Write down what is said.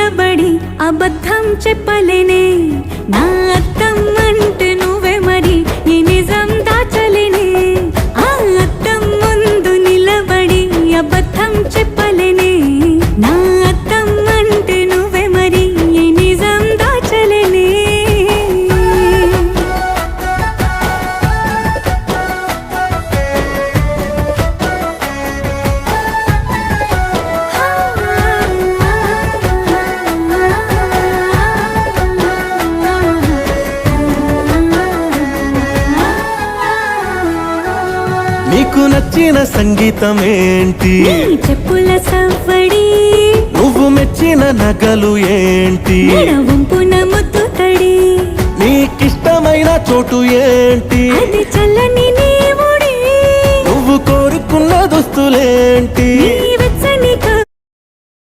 నిలబడి అబద్ధం చెప్పలేనే నా అద్దం అంటే నువ్వే మరి ఈ నిజం దాచలేనే ఆ అద్దం ముందు నిలబడి అబద్ధం చెప్పలేనే నా అద్దం అంటే నువ్వే మరి ఈ నిజం దాచలేనే నీకు నచ్చిన సంగీతం ఏంటి నీ చెప్పుల సవ్వడి నువ్వు మెచ్చిన నగలు ఏంటి వంపున ముద్దు తడి నీకిష్టమైన చోటు ఏంటి అది చల్లని నీ ఒడి నువ్వు కోరుకున్న దుస్తులేంటి నీ